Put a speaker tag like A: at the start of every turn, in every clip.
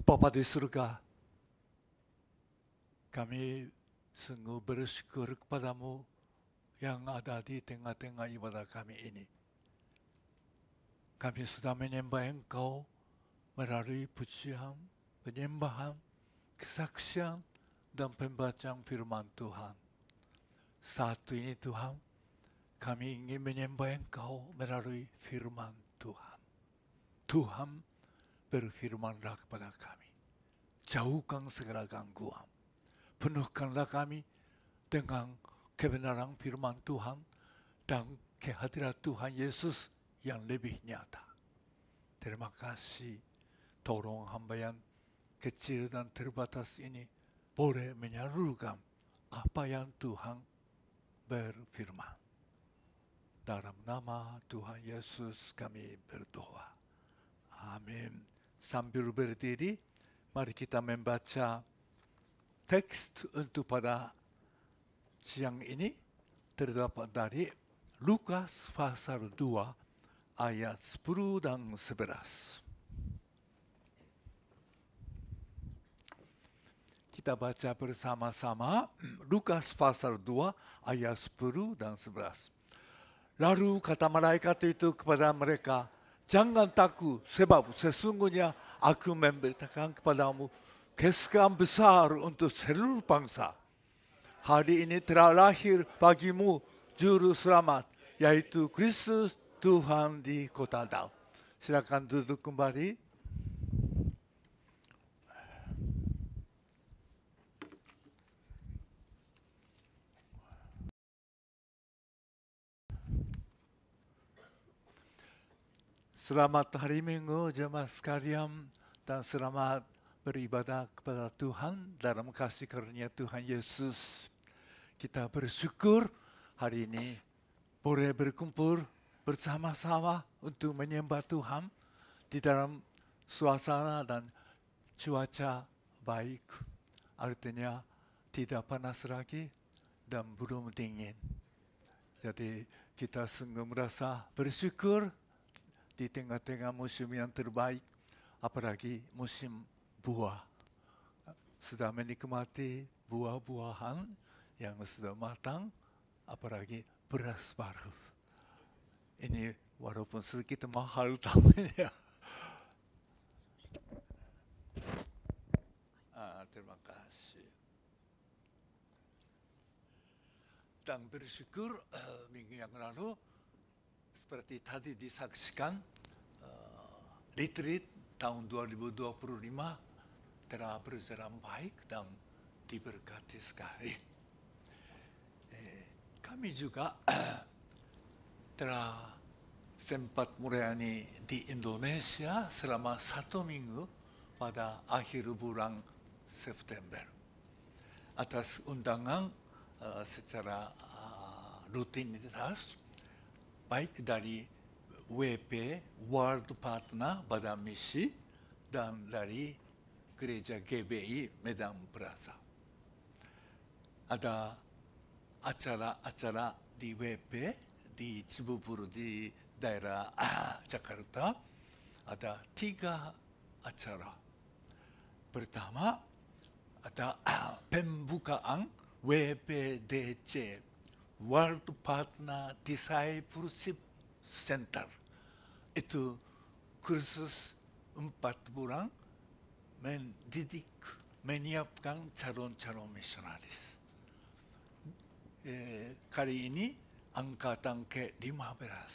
A: Bapa di surga, kami sungguh bersyukur kepadamu yang ada di tengah-tengah ibadah kami ini. Kami sudah menyembah Engkau melalui pujian, penyembahan, kesaksian, dan pembacaan firman Tuhan. Saat ini Tuhan, kami ingin menyembah Engkau melalui firman Tuhan. Tuhan, berfirmanlah kepada kami. Jauhkan segala gangguan. Penuhkanlah kami dengan kebenaran firman Tuhan dan kehadiran Tuhan Yesus yang lebih nyata. Terima kasih, tolong hamba yang kecil dan terbatas ini boleh menyalurkan apa yang Tuhan berfirman. Dalam nama Tuhan Yesus kami berdoa. Amin. Sambil berdiri, mari kita membaca teks untuk pada siang ini terdapat dari Lukas pasal 2 ayat 10 dan 11. Kita baca bersama-sama Lukas pasal 2 ayat 10 dan 11. Lalu kata malaikat itu kepada mereka, jangan takut, sebab sesungguhnya aku memberitakan kepadamu kesukaan besar untuk seluruh bangsa. Hari ini telah lahir bagimu juru selamat, yaitu Kristus Tuhan di kota Daud. Silakan duduk kembali. Selamat hari Minggu jemaat sekalian dan selamat beribadah kepada Tuhan dalam kasih karunia Tuhan Yesus. Kita bersyukur hari ini boleh berkumpul bersama-sama untuk menyembah Tuhan di dalam suasana dan cuaca baik. Artinya tidak panas lagi dan belum dingin. Jadi kita sungguh merasa bersyukur di tengah-tengah musim yang terbaik, apalagi musim buah. Sudah menikmati buah-buahan yang sudah matang, apalagi beras baru. Ini walaupun sedikit mahal tamanya. Terima kasih. Dan bersyukur minggu yang lalu, seperti tadi disaksikan, retreat tahun 2025 telah berjalan baik dan diberkati sekali. Kami juga telah sempat melayani di Indonesia selama 1 minggu pada akhir bulan September. Atas undangan secara rutinitas, baik dari WP, World Partner Badan Misi, dan dari Gereja GBI Medan Plaza. Ada acara-acara di WP, di Cibubur di daerah Jakarta, ada 3 acara. Pertama, ada pembukaan WPDC, World Partner Discipleship Center. Itu kursus 4 bulan mendidik, menyiapkan calon-calon misionaris. Kali ini angkatan ke-15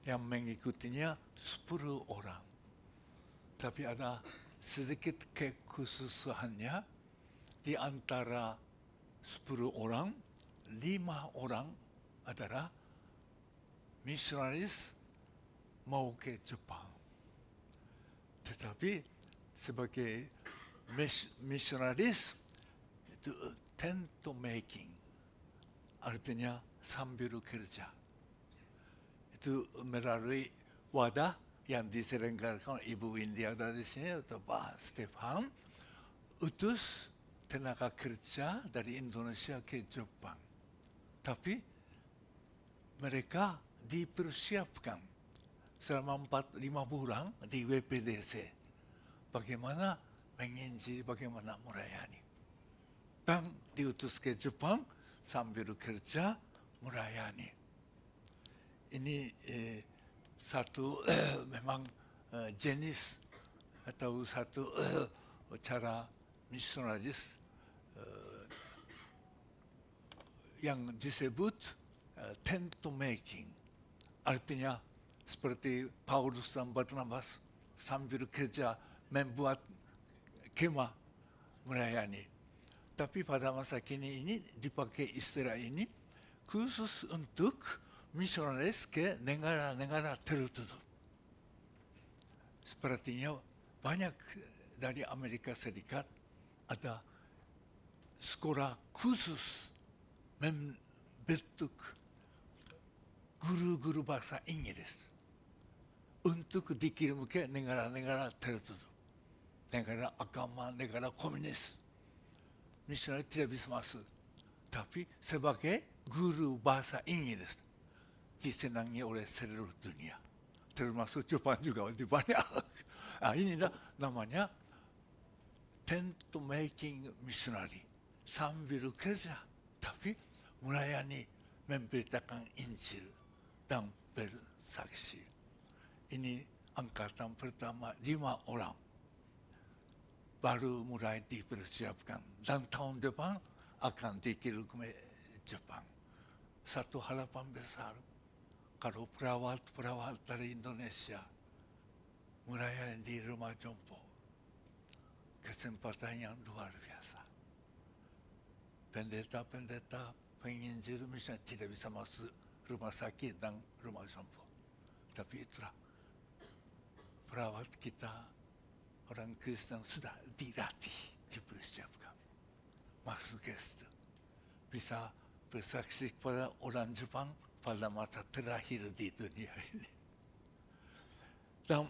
A: yang mengikutinya 10 orang. Tapi ada sedikit kekhususannya, di antara 10 orang, 5 orang adalah misionaris mau ke Jepang. Tetapi sebagai misionaris itu tent making, artinya sambil kerja. Itu melalui wadah yang diselenggarakan Ibu India dari sini atau Pak Stefan, utus tenaga kerja dari Indonesia ke Jepang. Tapi mereka dipersiapkan selama 4-5 bulan di WPDC. bagaimana menginjil, bagaimana melayani. Dan diutus ke Jepang sambil kerja melayani. Ini satu memang jenis atau satu cara misionaris yang disebut tent making. Artinya seperti Paulus dan Barnabas sambil kerja membuat kemah melayani. Tapi pada masa kini ini dipakai istilah ini khusus untuk misionaris ke negara-negara tertutup. Sepertinya banyak dari Amerika Serikat ada sekolah khusus membentuk guru-guru bahasa Inggris untuk dikirim ke negara-negara tertutup, negara agama, negara komunis. Misalnya tidak bisa masuk, tapi sebagai guru bahasa Inggris disenangi oleh seluruh dunia, termasuk Jepang juga di banyak. Inilah namanya tent making missionary, sambil kerja tapi melayani, memberitakan Injil dan bersaksi. Ini angkatan pertama 5 orang. Baru mulai dipersiapkan. Dan tahun depan akan dikirim ke Jepang. Satu harapan besar. Kalau perawat-perawat dari Indonesia melayani di rumah jompo. Kesempatan yang luar biasa. Pendeta-pendeta penginjil misalnya tidak bisa masuk rumah sakit dan rumah jompo. Tapi itulah perawat kita, orang Kristen sudah dilatih, dipersiapkan. Masuk ke situ. Bisa bersaksi kepada orang Jepang pada masa terakhir di dunia ini. Dan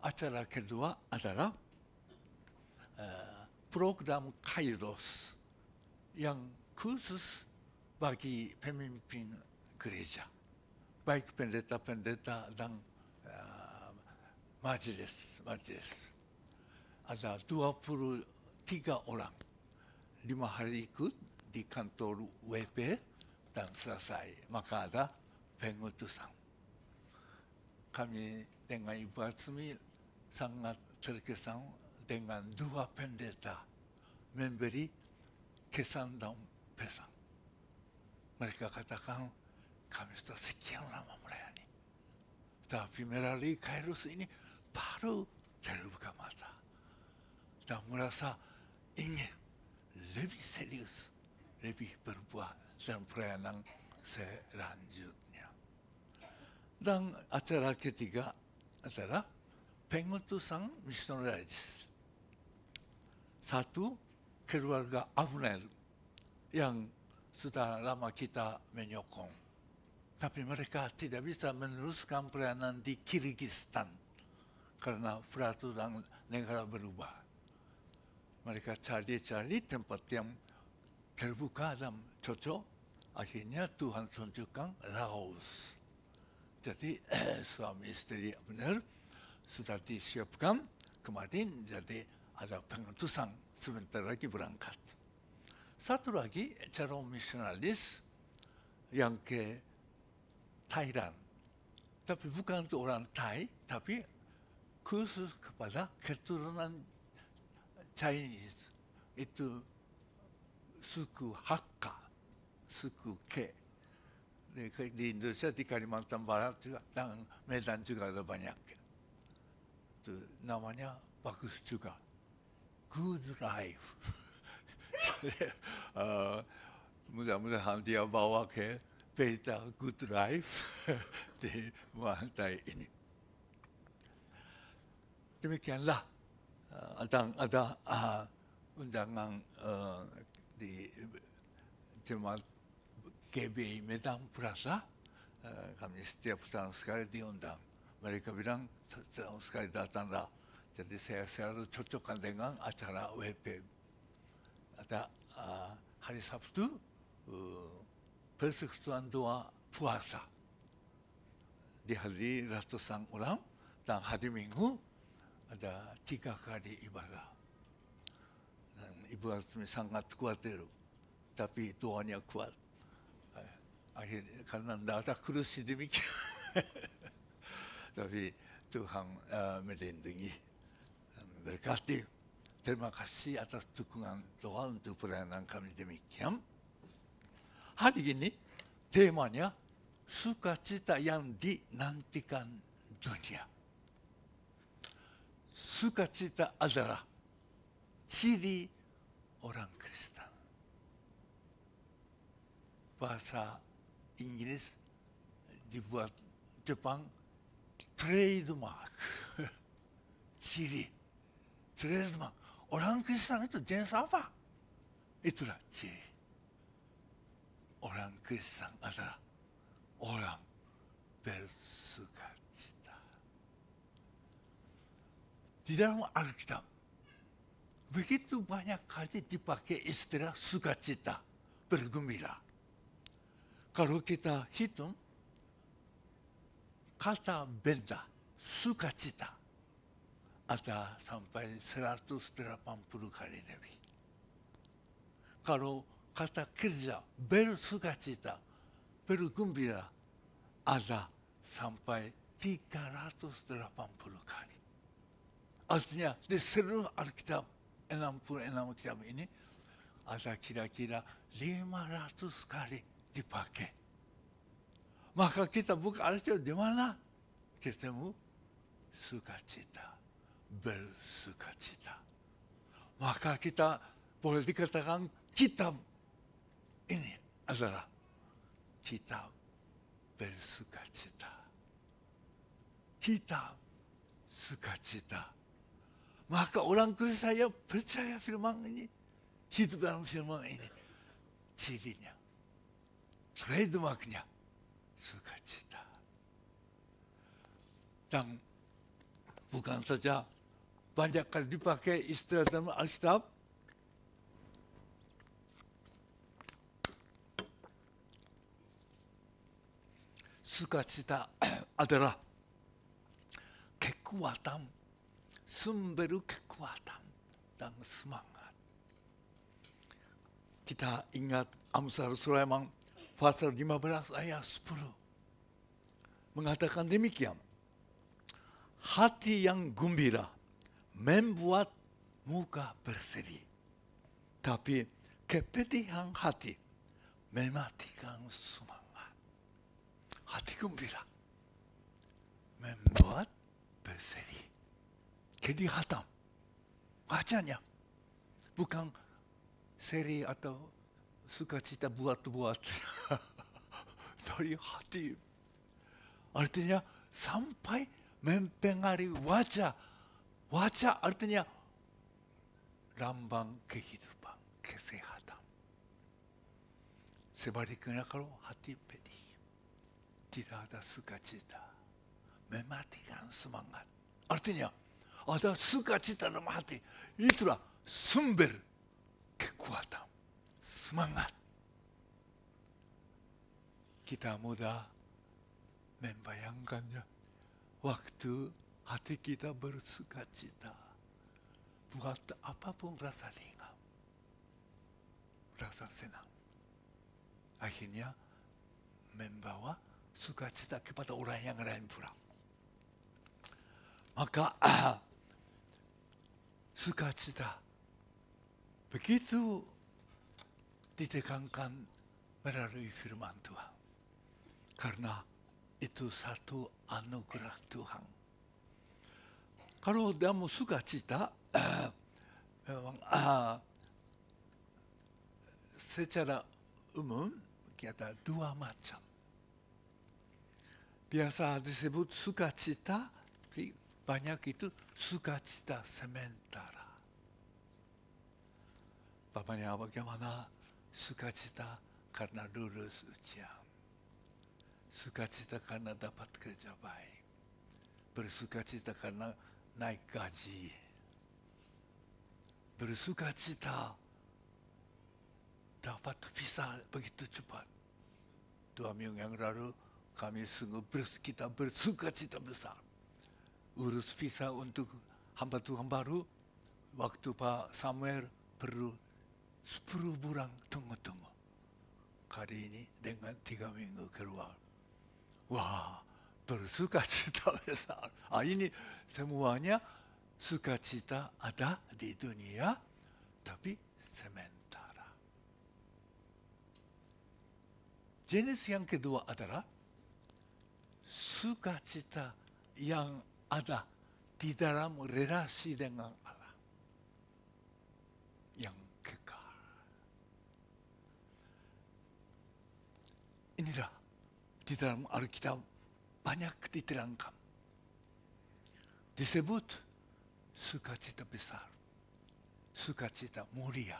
A: acara kedua adalah program Kairos yang khusus bagi pemimpin gereja. Baik pendeta-pendeta dan majelis. Ada 23 orang. 5 hari ikut di kantor WP dan selesai. Maka ada pengutusan. Kami dengan Ibu Atsumi sangat terkesan dengan 2 pendeta memberi kesan dan pesan. Mereka katakan, kami sudah sekian lama melayani. Tapi melalui Kairos ini baru terbuka mata. Dan merasa ingin lebih serius, lebih berbuat dalam pelayanan selanjutnya. Dan acara ketiga adalah pengutusan misionaris. Satu, keluarga Abner yang sudah lama kita menyokong. Tapi mereka tidak bisa meneruskan pelayanan di Kyrgyzstan karena peraturan negara berubah. Mereka cari-cari tempat yang terbuka dan cocok. Akhirnya Tuhan tunjukkan Laos. Jadi suami istri Abner sudah disiapkan kemarin, jadi ada pengutusan sebentar lagi berangkat. Satu lagi calon misionaris yang ke Thailand, tapi bukan untuk orang Thai, tapi khusus kepada keturunan Chinese, itu suku Hakka, suku Ke. Di Indonesia, di Kalimantan Barat juga, dan Medan juga ada banyak. Itu namanya bagus juga, Good Life. Mudah-mudahan dia bawa ke peta Good Life di pantai ini. Demikianlah ada undangan di jemaat GBI Medan Plaza. Kami setiap tahun sekali diundang. Mereka bilang setahun sekali datanglah. Jadi saya selalu cocokkan dengan acara WP. Ada hari Sabtu persekutuan doa puasa dihadiri ratusan orang, dan hari Minggu ada 3 kali ibadah. Dan Ibu Asmi sangat khawatir, tapi doanya kuat. Akhirnya karena tidak ada kursi demikian. Tapi Tuhan melindungi dan berkati. Terima kasih atas dukungan doa untuk pelayanan kami demikian. Hari ini temanya sukacita yang dinantikan dunia. Sukacita adalah ciri orang Kristen. Bahasa Inggris dibuat Jepang trademark. Ciri, trademark. Orang Kristen itu jenis apa? Itulah ciri. Orang Kristen adalah orang bersukacita. Di dalam Alkitab, begitu banyak kali dipakai istilah sukacita, bergembira. Kalau kita hitung, kata benda, sukacita, ada sampai 180 kali lebih. Kalau kata kerja, bersukacita, bergembira, ada sampai 380 kali. Artinya, di seluruh Alkitab, 66 kitab ini, ada kira-kira 500 kali dipakai. Maka kita buka Alkitab di mana? Ketemu sukacita, bersukacita. Maka kita boleh dikatakan kitab ini adalah kitab bersukacita. Kitab sukacita. Maka orang Kristen saya percaya firman ini, hidup dalam firman ini, cirinya, trademarknya, sukacita. Dan bukan saja banyak kali dipakai istilah dalam Alkitab, sukacita adalah kekuatan, sumber kekuatan dan semangat. Kita ingat Amsal Sulaiman pasal 15 ayat 10 mengatakan demikian. Hati yang gembira membuat muka berseri, tapi kepedihan hati mematikan semangat. Hati gembira membuat berseri. Kelihatan wajahnya, bukan seri atau sukacita buat-buat dari hati. Artinya sampai mempengaruhi wajah. Wajah artinya lambang kehidupan, kesehatan. Sebaliknya kalau hati pedih, tidak ada sukacita, mematikan semangat. Artinya ada sukacita dalam hati. Itulah sumber kekuatan, semangat. Kita mudah membayangkannya. Waktu hati kita bersukacita, buat apapun rasa ringan, rasa senang. Akhirnya membawa sukacita kepada orang yang lain pula. Maka sukacita begitu ditekankan melalui firman Tuhan. Karena itu satu anugerah Tuhan. Kalau kamu sukacita, memang secara umum kita dua macam. Biasa disebut sukacita, banyak itu sukacita sementara. Bapaknya bagaimana? Sukacita karena lulus ujian. Sukacita karena dapat kerja baik. Bersukacita karena naik gaji. Bersukacita dapat visa begitu cepat. 2 minggu yang lalu kami sungguh kita bersukacita besar. Urus visa untuk hamba Tuhan baru, waktu Pak Samuel perlu 10 bulan tunggu-tunggu. Kali ini dengan 3 minggu keluar. Wah, bersukacita besar. Ini semuanya sukacita ada di dunia, tapi sementara. Jenis yang kedua adalah sukacita yang ada di dalam relasi dengan Allah yang kekal. Inilah di dalam Alkitab banyak diterangkan. Disebut sukacita besar, sukacita mulia,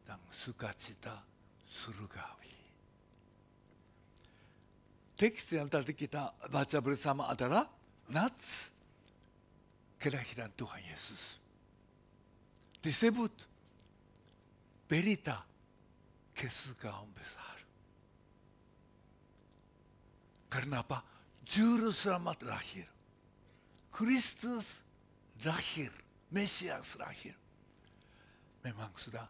A: dan sukacita surgawi. Teks yang tadi kita baca bersama adalah Nats kelahiran Tuhan Yesus. Disebut berita kesukaan besar. Karena apa? Juru selamat lahir. Kristus lahir. Mesias lahir. Memang sudah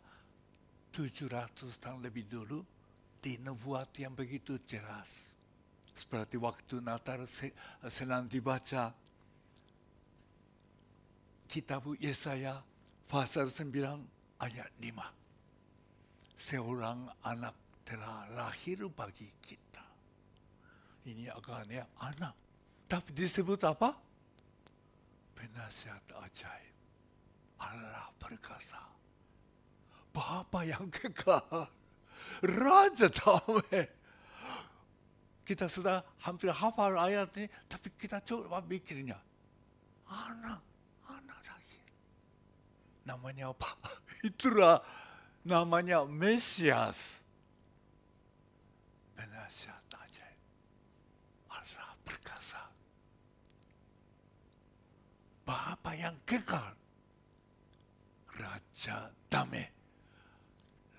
A: 700 tahun lebih dulu dinubuat yang begitu jelas. Seperti waktu Natal senang dibaca kitab Yesaya pasal 9 ayat 5. Seorang anak telah lahir bagi kita. Ini agaknya anak. Tapi disebut apa? Penasihat ajaib. Allah perkasa. Bapa yang kekal. Raja damai. Kita sudah hampir hafal ayat ini, tapi kita coba mikirnya. Anak lagi. Namanya apa? Itulah namanya Mesias. Penasihat ajaib. Allah perkasa. Bapa yang kekal. Raja damai.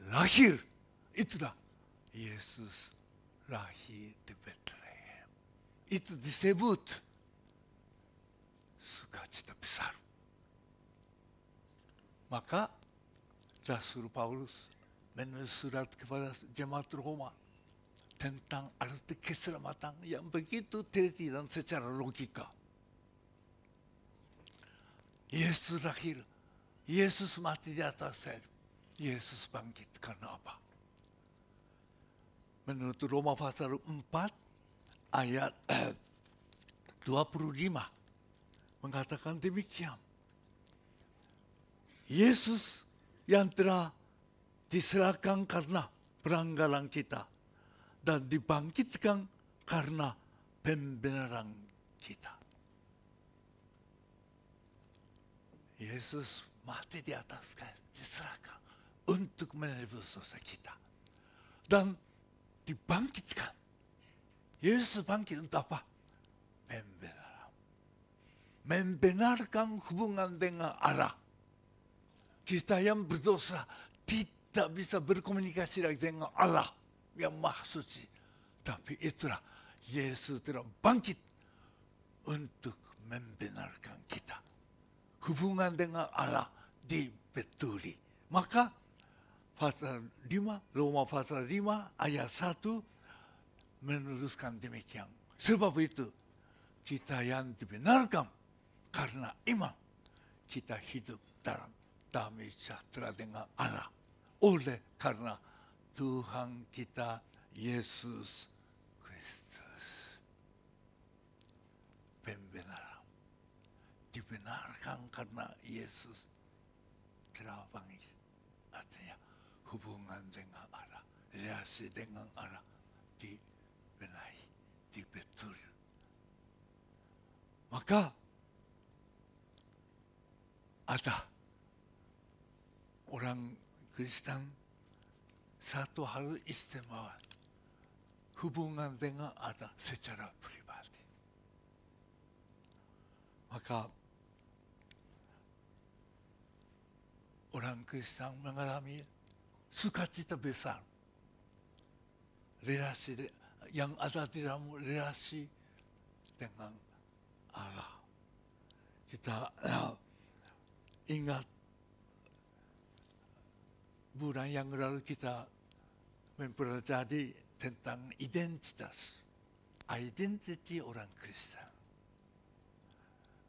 A: Lahir. Itulah Yesus lahir di Bethlehem. Itu disebut sukacita besar. Maka Rasul Paulus menulis surat kepada jemaat Roma tentang arti keselamatan yang begitu teliti dan secara logika. Yesus lahir, Yesus mati di atas salib, Yesus bangkit karena apa? Menurut Roma pasal 4 ayat 25 mengatakan demikian. Yesus yang telah diserahkan karena pelanggaran kita dan dibangkitkan karena pembenaran kita. Yesus mati di atas kayu, diserahkan untuk menebus dosa kita. Dan dibangkitkan. Yesus bangkit untuk apa? Pembenaran. Membenarkan hubungan dengan Allah. Kita yang berdosa tidak bisa berkomunikasi lagi dengan Allah yang Maha Suci. Tapi itulah Yesus telah bangkit untuk membenarkan kita. Hubungan dengan Allah dibetuli. Maka pasal 5, Roma pasal 5 ayat 1 menuliskan demikian. Sebab itu kita yang dibenarkan karena iman, kita hidup dalam damai sejahtera dengan Allah. Oleh karena Tuhan kita Yesus Kristus. Pembenaran. Dibenarkan karena Yesus telah bangkit. Artinya hubungan dengan Allah, relasi dengan Allah dibenahi, dibetul. Maka ada orang Kristen satu hal istimewa, hubungan dengan Allah secara pribadi. Maka orang Kristen mengalami sukacita besar. Relasi yang ada di dalam relasi dengan Allah. kita ingat bulan yang lalu kita mempelajari tentang identitas, identiti orang Kristen.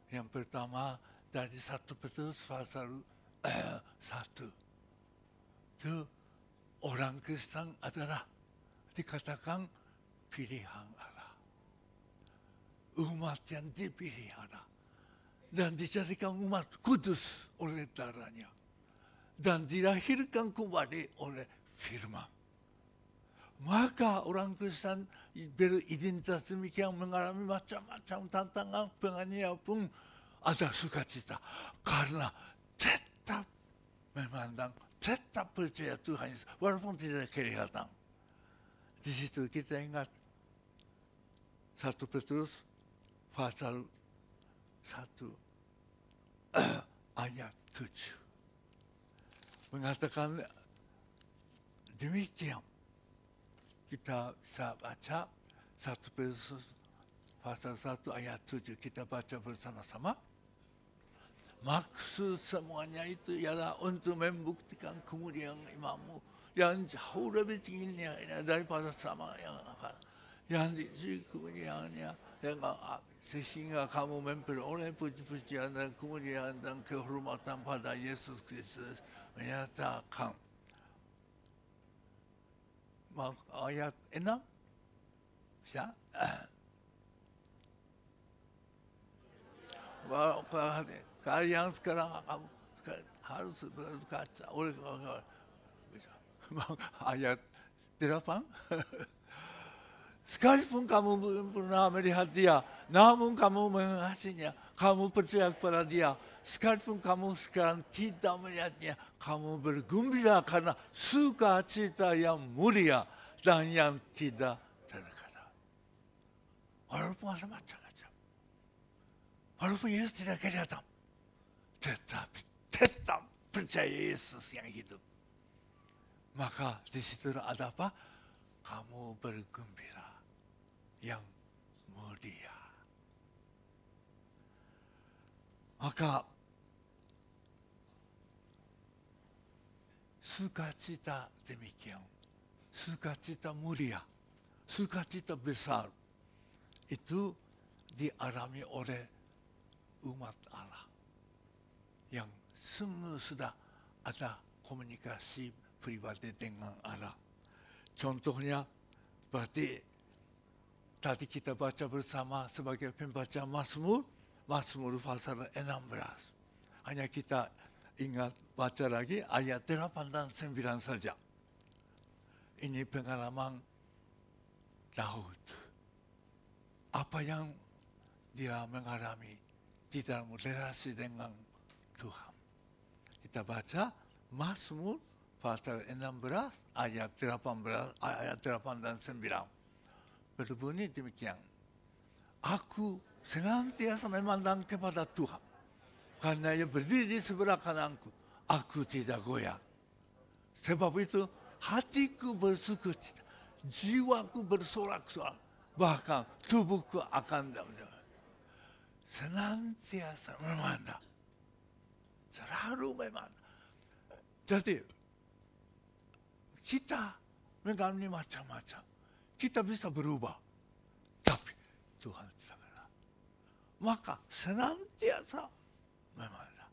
A: Yang pertama dari 1 Petrus pasal 1. Itu orang Kristen adalah dikatakan pilihan Allah. Umat yang dipilih Allah. Dan dijadikan umat kudus oleh darahnya. Dan dilahirkan kembali oleh firman. Maka orang Kristen beridentitas demikian mengalami macam-macam tantangan penganiayaan pun ada sukacita. Karena tetap memandang, tetap percaya Tuhan Yesus. Walaupun tidak kelihatan. Di situ kita ingat 1 Petrus pasal 1 ayat 7. Mengatakan demikian. Kita bisa baca 1 Petrus pasal 1 ayat 7. Kita baca bersama-sama. Maksud semuanya itu ialah untuk membuktikan kemuliaan imanmu yang jauh lebih tingginya daripada sama yang di kemuliaannya sehingga kamu memperoleh puji-pujian dan kemuliaan dan kehormatan pada Yesus Kristus menyatakan. Ayat 6 bisa? Kalian sekarang harus berkaca oleh ayat 8. Sekalipun kamu belum pernah melihat dia, namun kamu mengasihinya, kamu percaya kepada dia. Sekalipun kamu sekarang tidak melihatnya, kamu bergembira karena sukacita yang mulia dan yang tidak terkata. Walaupun ada macam-macam, walaupun Yesus tidak kelihatan, tetapi tetap percaya Yesus yang hidup. Maka di situ ada apa? Kamu bergembira yang mulia. Maka sukacita demikian, sukacita mulia, sukacita besar itu dialami oleh umat Allah yang sungguh sudah ada komunikasi pribadi dengan Allah. Contohnya berarti tadi kita baca bersama sebagai pembaca Mazmur pasal 16. Hanya kita ingat baca lagi ayat 8 dan 9 saja. Ini pengalaman Daud. Apa yang dia mengalami di dalam relasi dengan Tuhan. Kita baca Mazmur pasal 16 ayat 8 dan 9. Berbunyi demikian. Aku senantiasa memandang kepada Tuhan. Karena ia berdiri di sebelah kananku. Aku tidak goyah. Sebab itu hatiku bersukacita. Jiwaku bersorak-sorak. Bahkan tubuhku akan senantiasa memandang. Selalu memandang. Jadi kita mengalami macam-macam. Kita bisa berubah. Tapi Tuhan tidak pernah. Maka senantiasa memandang.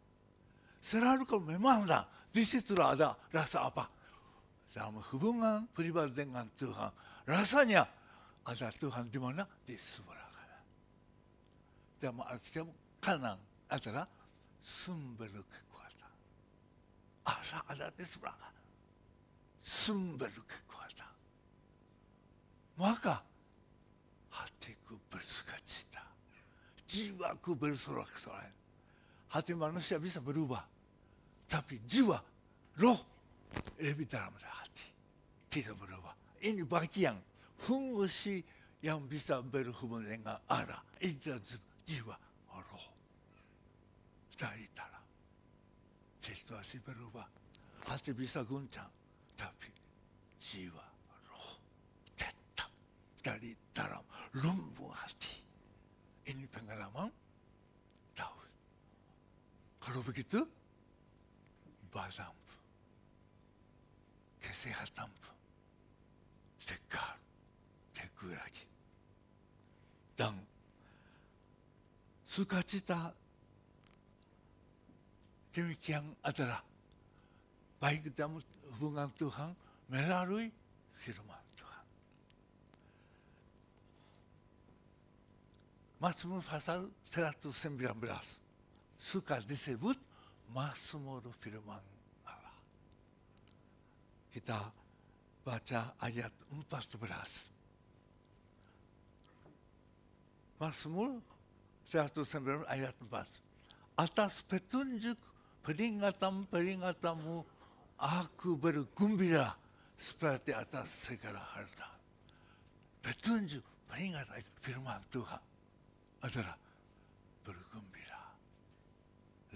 A: Selalu kalau memandang, di situlah ada rasa apa? Dalam hubungan pribadi dengan Tuhan. Rasanya ada Tuhan di mana? Di sebelah kanan. Dan artinya kanan adalah sumber kekuatan. Allah ada di sebelah kanan. Sumber kekuatan. Maka hatiku bersukacita. Jiwaku bersorak-sorai. Hati manusia bisa berubah. Tapi jiwa, roh, lebih dalam dari hati. Tidak berubah. Ini bagian fungsi yang bisa berhubungan dengan Allah. Itu jiwa, roh. Dari dalam. Situasi berubah. Hati bisa guncang. Tapi jiwa, dari dalam lembut hati. Ini pengalaman Daud. begitu, badan pun, kesehatan pun, segar, teguh lagi. Dan sukacita demikian adalah baik dalam hubungan Tuhan melalui firman Tuhan. Mazmur pasal 119 suka disebut Mazmur firman Allah. Kita baca ayat 14. Mazmur 119 ayat 4. Atas petunjuk peringatan-peringatanmu aku bergembira seperti atas segala harta. Petunjuk, peringatan, firman Tuhan adalah bergembira.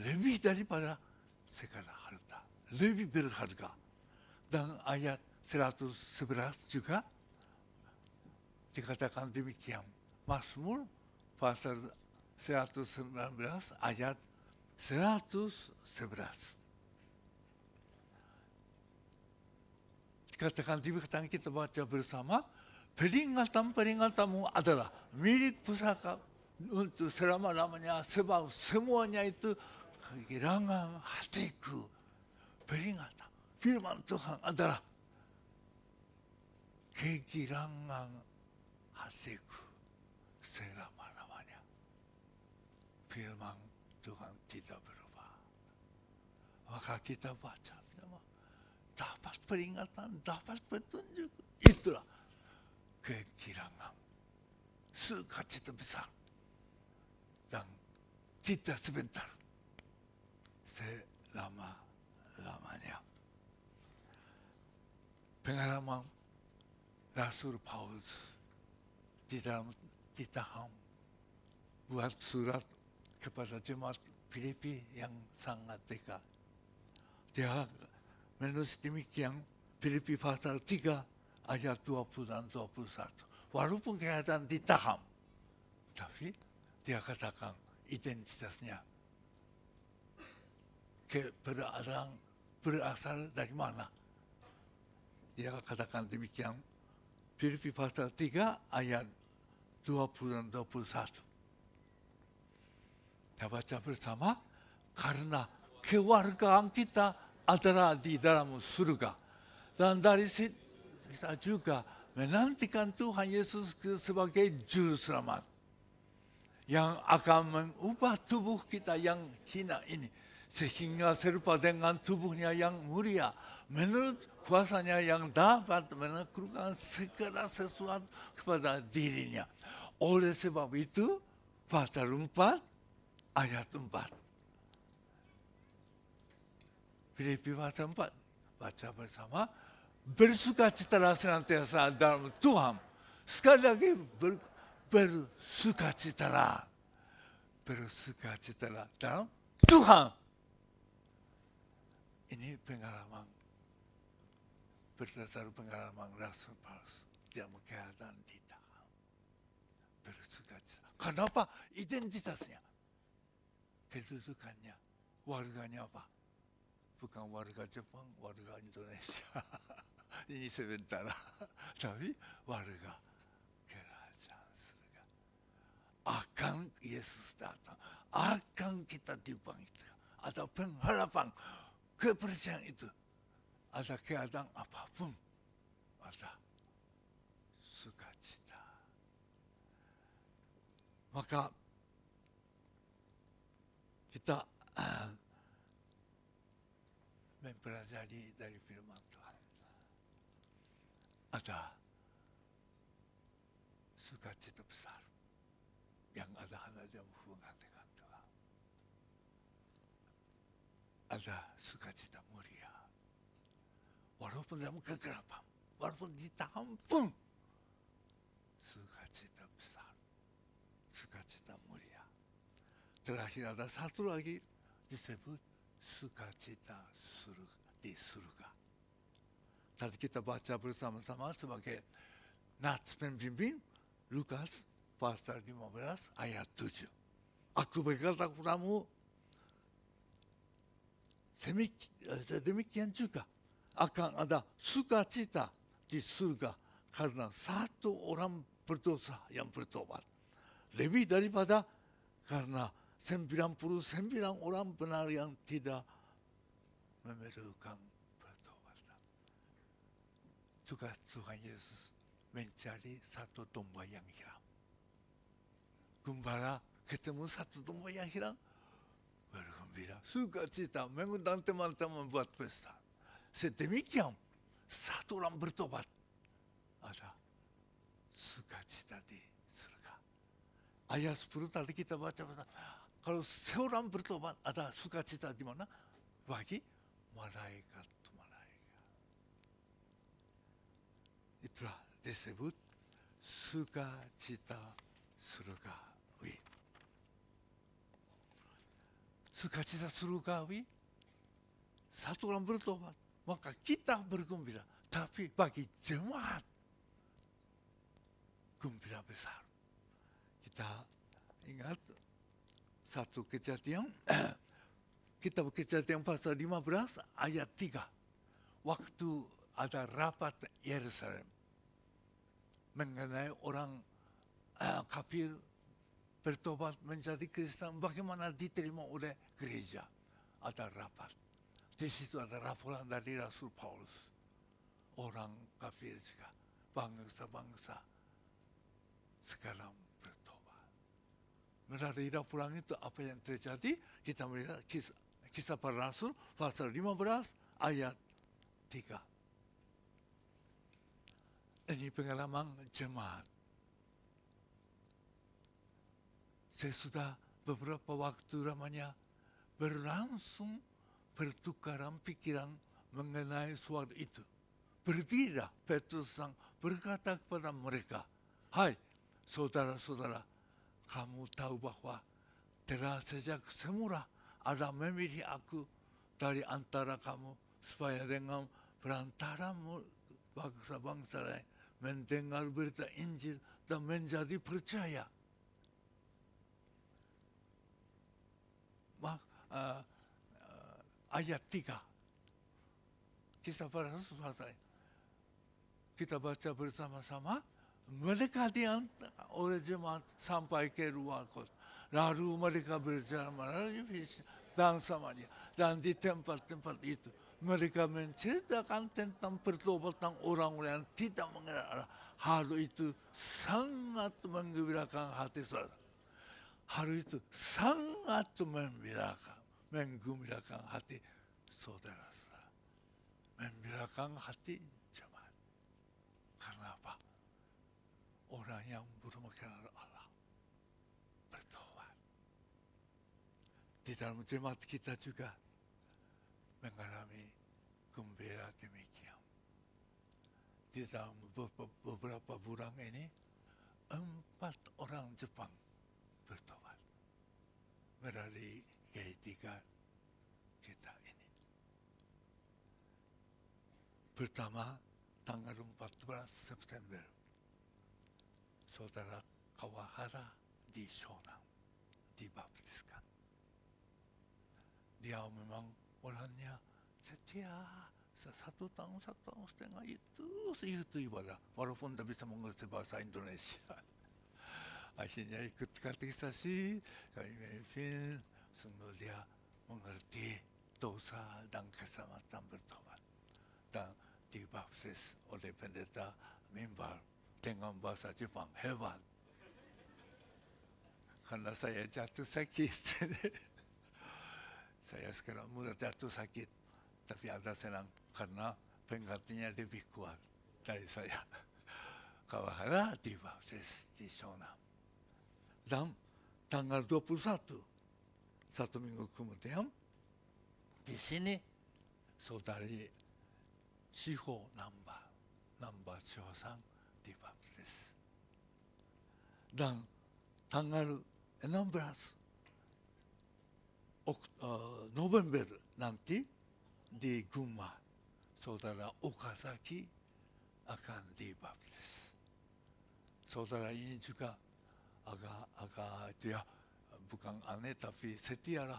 A: Lebih daripada segala harta. Lebih berharga. Dan ayat 111 juga dikatakan demikian. Mazmur pasal 119 ayat 111. Dikatakan demikian, kita baca bersama. Peringatan-peringatanmu adalah milik pusaka untuk selama-lamanya, sebab semuanya itu kegirangan hatiku. Peringatan, firman Tuhan adalah kegirangan hatiku selama-lamanya. Firman Tuhan tidak berubah. Maka kita baca, dapat peringatan, dapat petunjuk. Itulah kegirangan, sukacita besar, dan tidak sebentar, selama-lamanya. Pengalaman Rasul Paulus di dalam ditahan buat surat kepada jemaat Filipi yang sangat dekat. Dia menulis demikian, Filipi pasal 3 ayat 20 dan 21. Walaupun kelihatan ditahan, tapi dia katakan identitasnya. Keberadaan berasal dari mana? Dia katakan demikian, Filipi pasal 3 ayat 20 dan 21. Kita baca bersama, karena kewargaan kita adalah di dalam surga. Dan dari situ kita juga menantikan Tuhan Yesus sebagai Juru Selamat yang akan mengubah tubuh kita yang hina ini sehingga serupa dengan tubuhnya yang mulia menurut kuasanya yang dapat menaklukkan segala sesuatu kepada dirinya. Oleh sebab itu, pasal 4 ayat 4. Filipi pasal 4 baca bersama. Bersukacitalah senantiasa dalam Tuhan. Sekali lagi bersukacitalah. Bersukacitalah dalam Tuhan. Ini pengalaman, berdasar pengalaman Rasul Paulus dalam keadaan ditahan. Bersukacita. Kenapa? Identitasnya, kedudukannya, warganya apa? Bukan warga Jepang, warga Indonesia. Ini sebentar. Tapi warga kerajaan surga. Akan Yesus datang. Akan kita dibangkitkan. Ada pengharapan. Kepercayaan itu. Ada keadaan apapun. Ada sukacita. Maka kita mempelajari dari firman Tuhan. Ada sukacita besar yang ada hanya dalam hubungan dengan Tuhan. Ada sukacita mulia. Walaupun dalam kegelapan, walaupun ditahan pun, sukacita besar, sukacita mulia. Terakhir ada satu lagi disebut sukacita di surga. Tadi kita baca bersama-sama sebagai nats pembimbing Lukas pasal 15 ayat 7. Aku berkata kepadamu, sedemikian juga akan ada sukacita di surga karena satu orang berdosa yang bertobat. Lebih daripada karena 99 orang benar yang tidak memerlukan pertobatan. Tugas Tuhan Yesus mencari satu domba yang hilang. Gembala ketemu satu domba yang hilang, bergembira, sukacita, mengundang teman-teman buat pesta. Sedemikian, satu orang bertobat, ada sukacita di surga. Ayat 10 tadi kita baca, kalau seorang bertobat, ada sukacita di mana? Bagi malaikat. Itulah disebut sukacita surgawi. Sukacita surgawi, satu orang bertobat, maka kita bergembira. Tapi bagi jemaat, gembira besar. Kita ingat satu kejadian, kitab Kejadian pasal 15 ayat 3. Waktu ada rapat Yerusalem mengenai orang kafir bertobat menjadi Kristen, bagaimana diterima oleh gereja. Ada rapat. Di situ ada laporan dari Rasul Paulus. Orang kafir juga, bangsa-bangsa sekarang bertobat. Melalui laporan itu apa yang terjadi? Kita melihat kisah para Rasul pasal 15 ayat 3. Ini pengalaman jemaat. Sesudah beberapa waktu lamanya berlangsung pertukaran pikiran mengenai suatu itu. Berdirilah Petrus sang berkata kepada mereka, "Hai, saudara-saudara, kamu tahu bahwa telah sejak semula ada memilih aku dari antara kamu supaya dengan perantaramu bangsa-bangsa lain mendengar berita Injil dan menjadi percaya." Ayat 3. Kisah para Rasul pasal kita baca bersama-sama. Mereka diantar oleh jemaat sampai ke luar kota. Lalu mereka berjalan melalui dan Samaria. Dan di tempat-tempat itu mereka menceritakan tentang pertobatan orang-orang yang tidak mengenal Allah. Hal itu sangat menggembirakan hati saudara. Hal itu sangat menggembirakan hati saudara-saudara. Menggembirakan hati jemaat. Karena apa? Orang yang belum mengenal Allah bertobat. Di dalam jemaat kita juga mengalami gembira demikian. Di dalam beberapa bulan ini 4 orang Jepang bertobat melalui G3 kita ini. Pertama, tanggal 14 September, saudara Kawahara di Shonan dibaptiskan. Dia memang orangnya setia, 1 tahun setengah itu ibadah, walaupun tidak bisa mengerti bahasa Indonesia. Akhirnya ikut katekisasi, kami memimpin, sungguh dia mengerti dosa dan keselamatan bertobat. Dan dibaptis oleh pendeta mimbar dengan bahasa Jepang, hebat. Karena saya jatuh sakit. Saya sekarang mudah jatuh sakit. Tapi ada senang karena penggantinya lebih kuat dari saya. Kawahara dibaptis di Shonan. Dan tanggal 21, 1 minggu kemudian, di sini saudari Shiho Namba Shiho-san dibaptis. Dan tanggal 16 November nanti di Gunma, saudara Okazaki akan dibaptis. Saudara ini juga agak itu ya, bukan aneh tapi setialah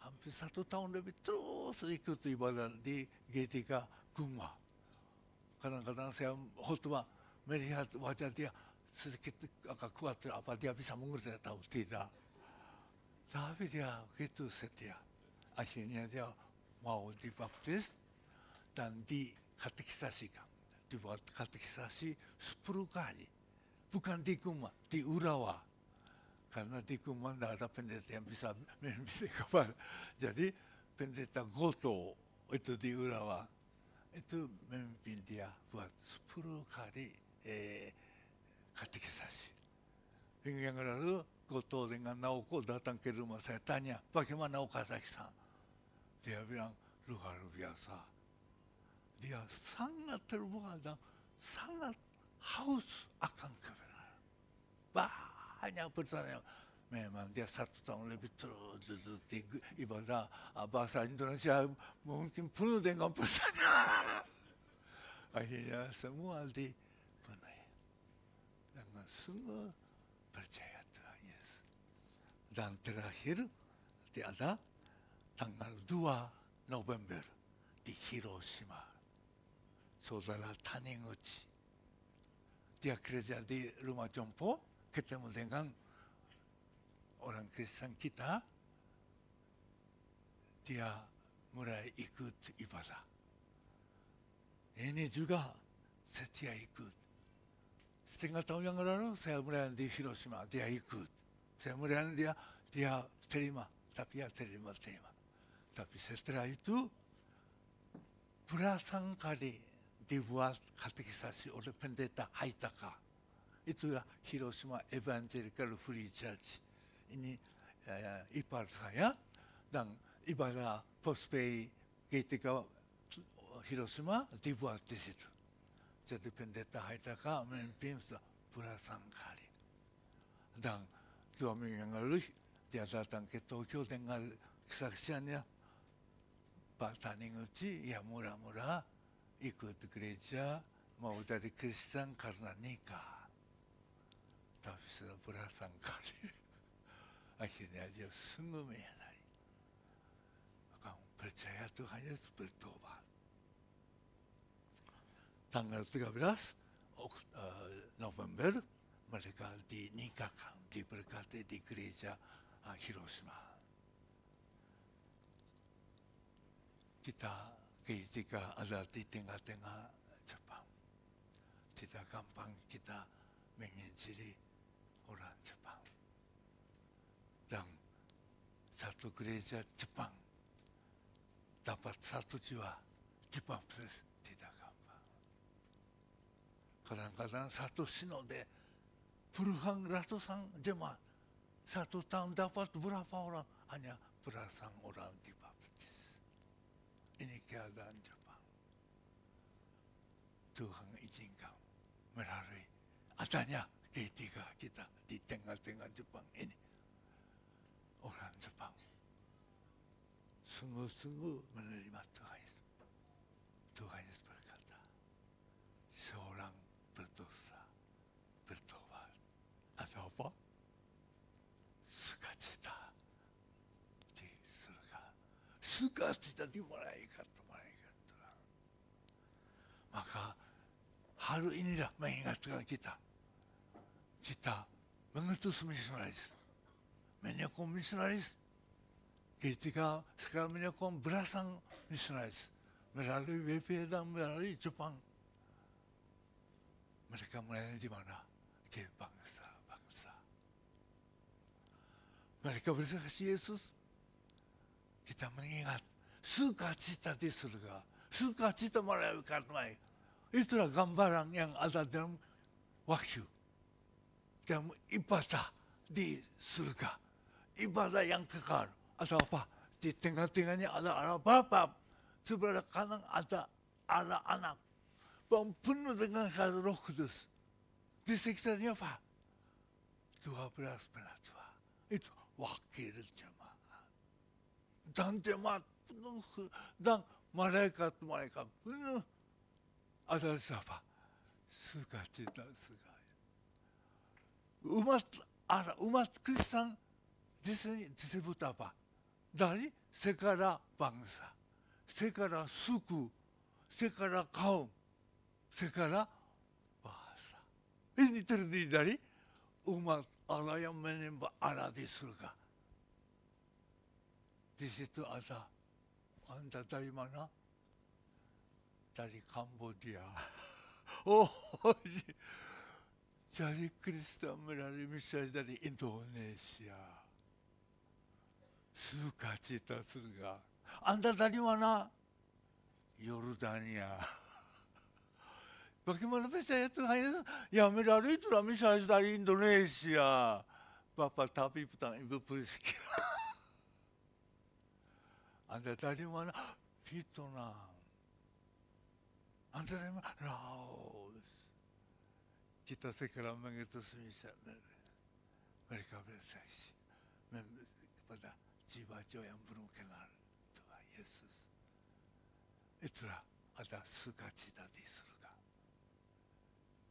A: hampir 1 tahun lebih terus ikut ibadah di GTK Guma. Kadang-kadang saya khutbah melihat wajah dia sedikit agak khawatir apa dia bisa mengerti atau tidak. Tapi dia begitu setia. Akhirnya dia mau dibaptis dan dikatekisasikan. Dibuat katekisasi 10 kali. Bukan di Guma, di Urawa. Karena di Guma tidak ada pendeta yang bisa memimpin kapal. Jadi pendeta Goto itu di Urawa. Itu memimpin dia buat 10 kali katekisasi. Minggu yang lalu, Goto dengan Naoko datang ke rumah saya tanya, bagaimana Okazaki-san? Dia bilang, luar biasa. Dia sangat terbuka dan sangat haus akan kebenaran. Banyak bertanya. Memang dia 1 tahun lebih terus di ibadah bahasa Indonesia mungkin penuh dengan pertanyaan. Akhirnya semua dipenuhi. Dengan sungguh percaya Tuhan Yesus. Dan terakhir, ada tanggal 2 November di Hiroshima. Saudara Taniguchi. Dia kerja di rumah jompo, ketemu dengan orang Kristen kita, dia mulai ikut ibadah. Ini juga setia ikut. Setengah tahun yang lalu saya mulai di Hiroshima, dia ikut. Saya mulai dia terima, tapi dia terima. Tapi setelah itu, belasan kali dibuat katekisasi oleh pendeta Haitaka. Itu ya Hiroshima Evangelical Free Church. Ini ipar saya dan ibadah Postpay GTK Hiroshima dibuat di situ. Jadi pendeta Haitaka memimpin belasan kali. Dan 2 minggu yang lalu dia datang ke Tokyo dengan kesaksiannya, Pak Taniguchi ya mula-mula ikut gereja mau dari Kristen karena nikah. Tapi sudah belasan kali. Akhirnya dia sungguh menyadari. Maka percaya Tuhan Yesus bertobat. Tanggal 13 November mereka dinikahkan, diberkati di gereja Hiroshima. Kita ketika ada di tengah-tengah Jepang, tidak gampang kita menginjili orang Jepang. Dan satu gereja Jepang dapat 1 jiwa dibaptis tidak gampang. Kadang-kadang satu sinode puluhan ratusan jemaat 1 tahun dapat berapa orang? Hanya belasan orang dibaptis. Ini keadaan Jepang. Tuhan izinkan melalui adanya ketika kita di tengah-tengah Jepang ini. Orang Jepang sungguh-sungguh menerima Tuhan Yesus. Tuhan Yesus berkata, seorang berdosa bertobat. Ada apa? Sukacita di surga. Sukacita di malaikat-malaikat Tuhan. Maka hari inilah mengingatkan kita. Kita mengutus misionaris. Menyokong misionaris. Ketika sekarang menyokong belasan misionaris melalui WP dan melalui Jepang. Mereka mulai di mana? Ke bangsa-bangsa. Mereka bersaksi Yesus. Kita mengingat sukacita di surga, sukacita malaikat malaikat. Itulah gambaran yang ada dalam wahyu, dalam ibadah di surga. Ibadah yang kekal. Ada apa? Di tengah-tengahnya ada Allah Bapa. Sebelah kanan ada Allah Anak. Penuh dengan Roh Kudus. Di sekitarnya apa? 12 penatua. Itu wakil jemaat. Dan jemaat penuh. Dan malaikat-malaikat penuh. Ada siapa? Sukacita sekali. Umat Kristen di sini disebut apa? Dari sekara bangsa, sekara suku, sekara kaum, sekara bahasa. Ini terdiri dari umat Allah yang menyembah Allah di surga. Di situ ada, Anda dari mana? Dari Kambodia. Oh, jadi Kristen melalui misalnya dari Indonesia. Sukacita surga. Anda dari mana? Yordania. Bagaimana percaya Tuhan? Ya melalui itulah misalnya dari Indonesia. Bapak tapi petang ibu bersikir. Anda dari mana? Vietnam. Anda dari mana? Laos. Kita sekarang mengutus misalnya. Mereka bersaksi kepada jiwa-jiwa yang belum kenal Tuhan Yesus. Itulah ada sukacita di surga.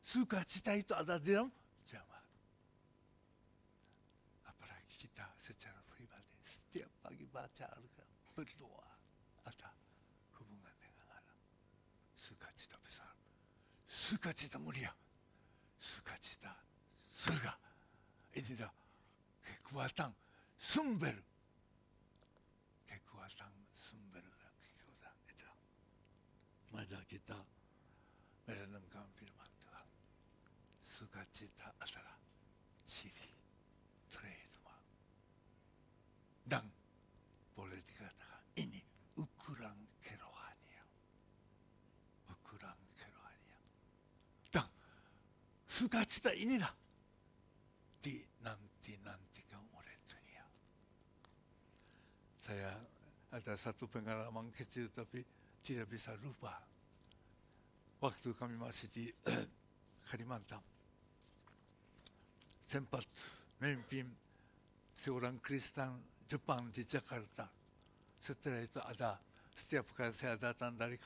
A: Sukacita itu ada di dalam jemaat. Apalagi kita secara pribadi setiap pagi baca Al-Quran, berdoa, ada hubungan dengan Allah. Sukacita besar, sukacita mulia, sukacita surga. Inilah kekuatan sumber. Kekuatan sumber dan kekuatan itu. Mari kita merenungkan firman Tuhan. Sukacita adalah ciri, trademark. Dan boleh dikatakan ini ukuran kerohanian. Ukuran kerohanian. Dan sukacita inilah dinanti-nantikan oleh dunia. Saya ada satu pengalaman kecil tapi tidak bisa lupa. Waktu kami masih di Kalimantan, sempat memimpin seorang Kristen Jepang di Jakarta. Setelah itu ada, setiap kali saya datang dari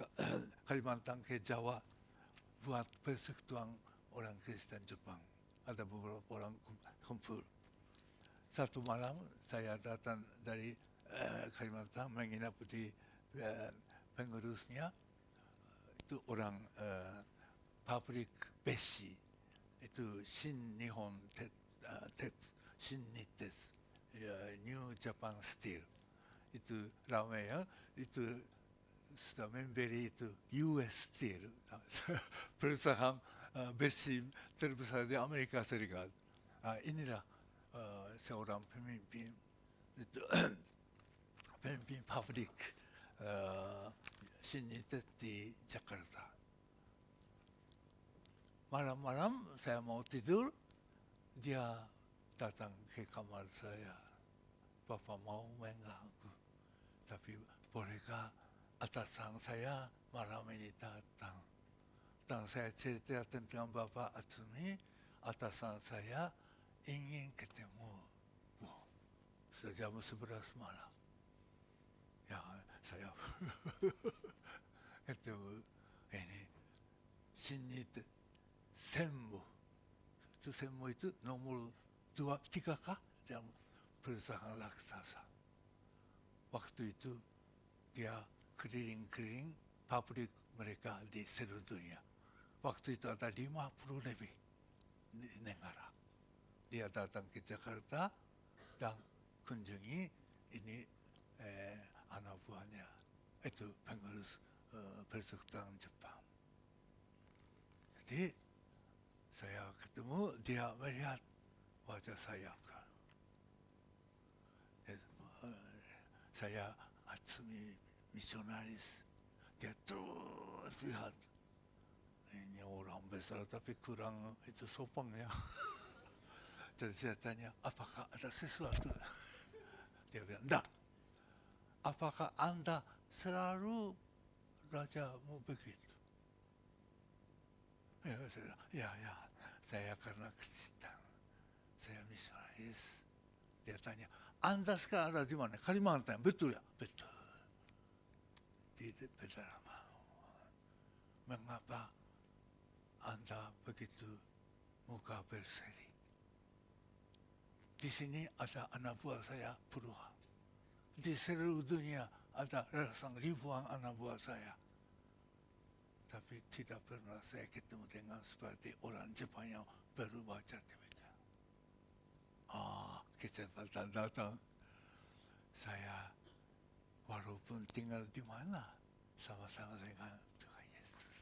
A: Kalimantan ke Jawa, buat persekutuan orang Kristen Jepang. Ada beberapa orang kumpul. Satu malam saya datang dari Kalimantan menginap di pengurusnya. Itu orang pabrik besi. Itu Shin Nihon Shin Nittes, New Japan Steel. Itu ramai ya. Itu sudah memberi itu US Steel. Perusahaan besi terbesar di Amerika Serikat. Inilah seorang pemimpin itu pemimpin pabrik Shin-Nittes di Jakarta. Malam-malam saya mau tidur, dia datang ke kamar saya. Bapak mau mengganggu, tapi bolehkah atasan saya malam ini datang? Dan saya cerita tentang Bapak Atsumi, atasan saya ingin ketemu. Wow, sudah jam 11 malam. Ya, saya ketemu ini Shin-Nittes Senmu. Itu Senmu itu nomor 2, 3 kah? Yang perusahaan raksasa. Waktu itu dia keliling-keliling pabrik mereka di seluruh dunia. Waktu itu ada 50 lebih negara. Dia datang ke Jakarta dan kunjungi ini anak buahnya. Itu pengurus persekutuan Jepang. Jadi saya ketemu, dia melihat wajah saya. Saya Atsumi misionaris. Dia terus lihat. Ini orang besar tapi kurang itu sopan ya. Jadi saya tanya, apakah ada sesuatu? Dia bilang, enggak. Apakah Anda selalu rajamu begitu? Ya, saya karena Kristen. Saya misionaris. Dia tanya, Anda sekarang ada di mana? Kalimantan, betul ya? Betul. Di pedalaman. Mengapa Anda begitu muka berseri? Di sini ada anak buah saya puluhan. di seluruh dunia ada ratusan ribuan anak buah saya. Tapi tidak pernah saya ketemu dengan seperti orang Jepang yang baru baca demikian. Kecepatan datang. Saya walaupun tinggal di mana, sama-sama dengan Tuhan Yesus.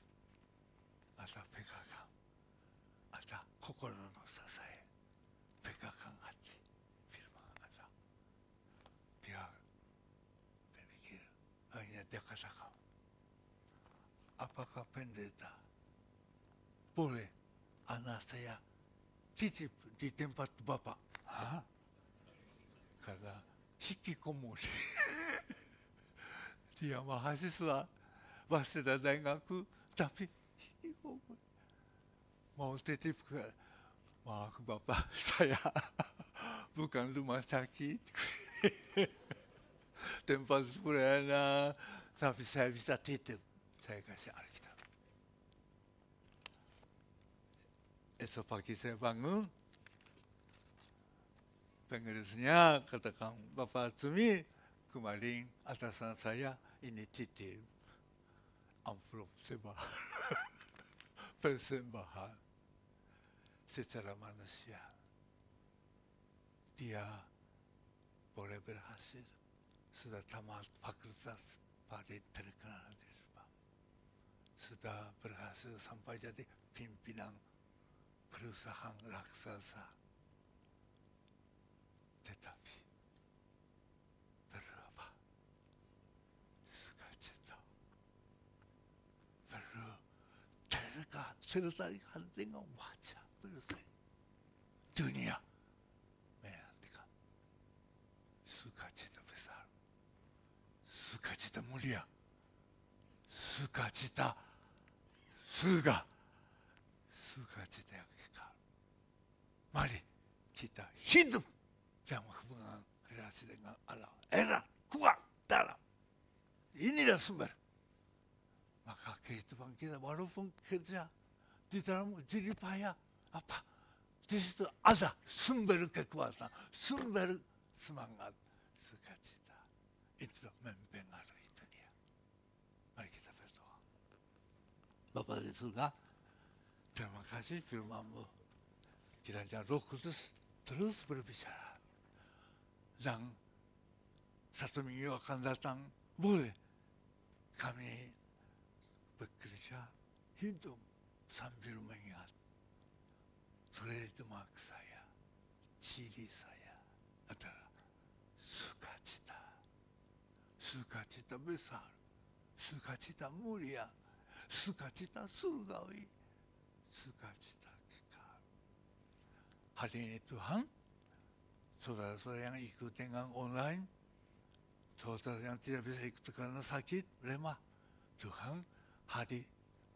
A: Ada pegangan, ada kokoro no sasai, pegangan hati, firman Allah. Dia berpikir, hanya dia katakan, apakah pendeta boleh anak saya titip di tempat Bapak? Karena hikikomori. Dia mahasiswa Waseda Daigaku, tapi hikikomori. Mau titip ke, maaf Bapak, saya bukan rumah sakit, tempat pelayanan, tapi saya bisa titip. Saya kasih Alkitab. Esok pagi saya bangun, pengurusnya katakan, Bapak Tsumi, kemarin atasan saya ini titip amplop sebar persembahan secara manusia. Dia boleh berhasil, sudah tamat fakultas Paris terkenal di Jepang. Sudah berhasil sampai jadi pimpinan perusahaan raksasa. Tetapi perlu apa? Sukacita. Perlu tertarik dengan wajah berusaha. Dunia menantikan sukacita besar, sukacita mulia, sukacita surga, sukacita yang kekal. Mari kita hidup dalam hubungan relasi dengan Allah. Erat, kuat, dalam. Inilah sumber. Maka kehidupan kita walaupun kerja di dalam jerih payah, apa? Di situ ada sumber kekuatan, sumber semangat, sukacita. Itu mempengaruhi dunia. Mari kita berdoa. Bapa di surga, terima kasih firman-Mu. Kiranya Roh Kudus terus berbicara. Dan satu minggu akan datang, boleh kami bekerja, hidup sambil mengingat trademark saya, ciri saya adalah sukacita. Sukacita besar, sukacita mulia, sukacita surgawi, sukacita kekal. Hari ini Tuhan, saudara-saudara yang ikut dengan online, saudara yang tidak bisa ikut karena sakit, lemah, Tuhan, hari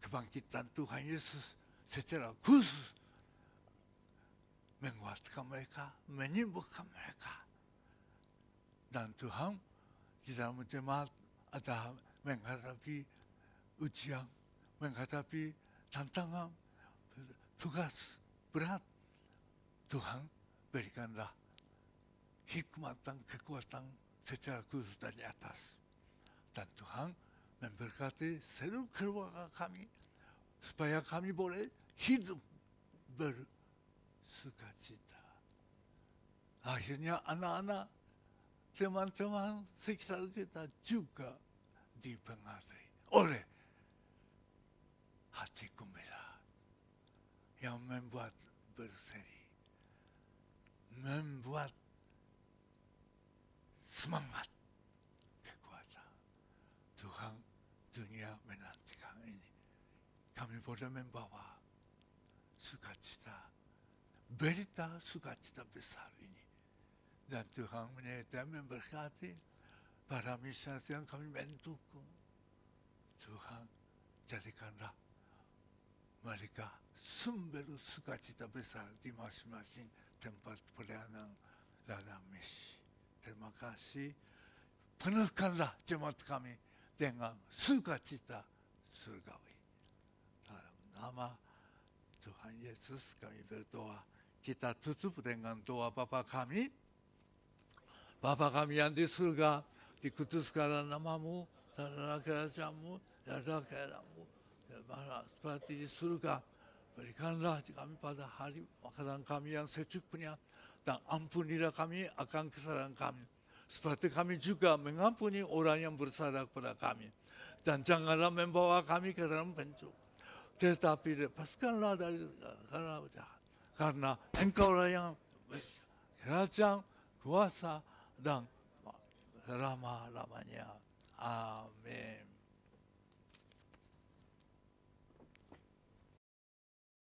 A: kebangkitan Tuhan Yesus secara khusus menguatkan mereka, menyembuhkan mereka. Dan Tuhan di dalam jemaat ada menghadapi ujian, menghadapi tantangan, tugas berat. Tuhan berikanlah hikmat dan kekuatan secara khusus dari atas. Dan Tuhan memberkati seluruh keluarga kami supaya kami boleh hidup bersukacita. Akhirnya anak-anak, teman-teman sekitar kita juga dipengaruhi oleh hati gembira yang membuat berseri, membuat semangat, kekuatan. Tuhan, dunia menantikan ini. Kami boleh membawa sukacita, berita sukacita besar ini. Dan Tuhan menyertai memberkati para misionaris yang kami mendukung. Tuhan, jadikanlah mereka sumber sukacita besar di masing-masing tempat pelayanan dalam misi. Terima kasih. Penuhkanlah jemaat kami dengan sukacita surgawi. Dalam nama Tuhan Yesus kami berdoa. Kita tutup dengan doa Bapa kami. Bapa kami yang di surga, dikuduskanlah namamu, dan kerajaanmu, dan keadaanmu, seperti di surga. Berikanlah kami pada hari makanan kami yang secukupnya, dan ampunilah kami akan kesalahan kami, seperti kami juga mengampuni orang yang bersalah kepada kami. Dan janganlah membawa kami ke dalam pencobaan, tetapi lepaskanlah dari jahat. Karena Engkaulah yang kerajaan, kuasa, dan selama-lamanya. Amin.